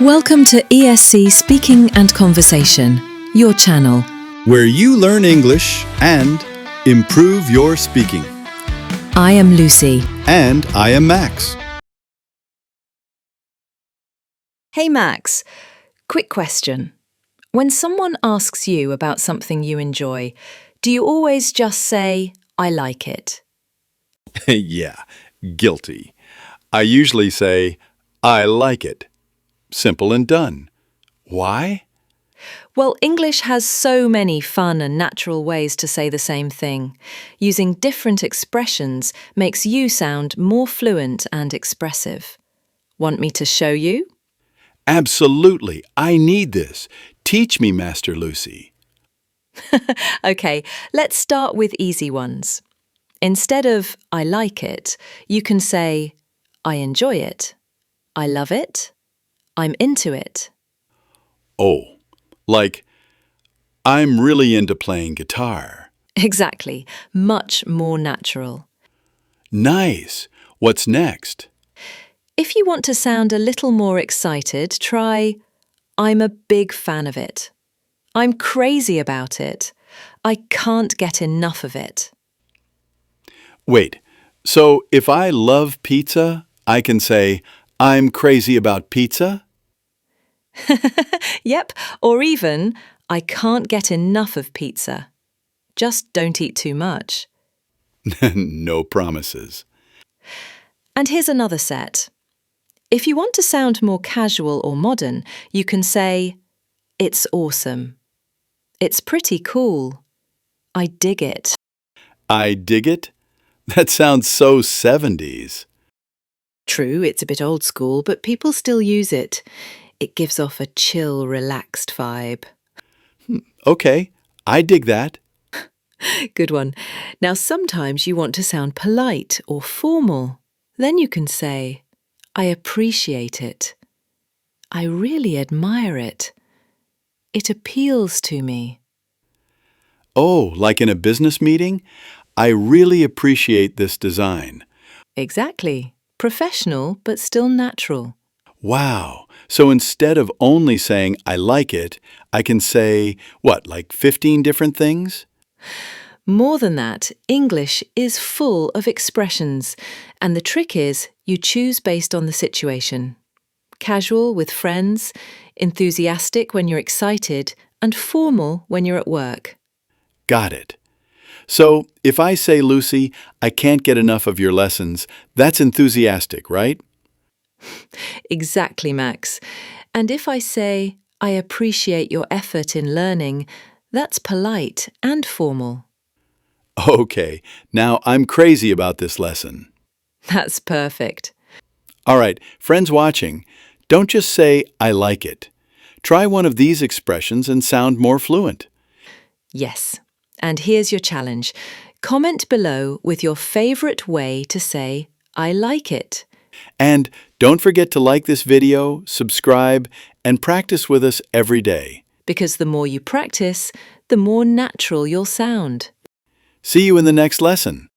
Welcome to ESC Speaking and Conversation, your channel. where you learn English and improve your speaking. I am Lucy. And I am Max. Hey Max, quick question. When someone asks you about something you enjoy, do you always just say, I like it? Yeah, guilty. I usually say, I like it. Simple and done. Why? Well, English has so many fun and natural ways to say the same thing. Using different expressions makes you sound more fluent and expressive. Want me to show you? Absolutely. I need this. Teach me, Master Lucy. Okay, let's start with easy ones. Instead of I like it, you can say I enjoy it, I love it, I'm into it. Oh, like, I'm really into playing guitar. Exactly, much more natural. Nice. What's next? If you want to sound a little more excited, try I'm a big fan of it. I'm crazy about it. I can't get enough of it. Wait, so if I love pizza, I can say, I'm crazy about pizza? Yep, or even I can't get enough of pizza. Just don't eat too much. No promises. And here's another set. If you want to sound more casual or modern, you can say, it's awesome. It's pretty cool. I dig it. I dig it? That sounds so 70s. True, it's a bit old school, but people still use it. It gives off a chill, relaxed vibe. Okay, I dig that. Good one. Now, sometimes you want to sound polite or formal. Then you can say, I appreciate it. I really admire it. It appeals to me. Oh, like in a business meeting? I really appreciate this design. Exactly. Professional, but still natural. Wow. So instead of only saying I like it, I can say, what, like 15 different things? More than that, English is full of expressions, and the trick is you choose based on the situation. Casual with friends, enthusiastic when you're excited, and formal when you're at work. Got it. So if I say, Lucy, I can't get enough of your lessons, that's enthusiastic, right? Exactly, Max. And if I say, I appreciate your effort in learning, that's polite and formal. Okay, now I'm crazy about this lesson. That's perfect. All right, friends watching, don't just say, I like it. Try one of these expressions and sound more fluent. Yes. And here's your challenge. Comment below with your favourite way to say, I like it. And don't forget to like this video, subscribe, and practice with us every day. Because the more you practice, the more natural you'll sound. See you in the next lesson.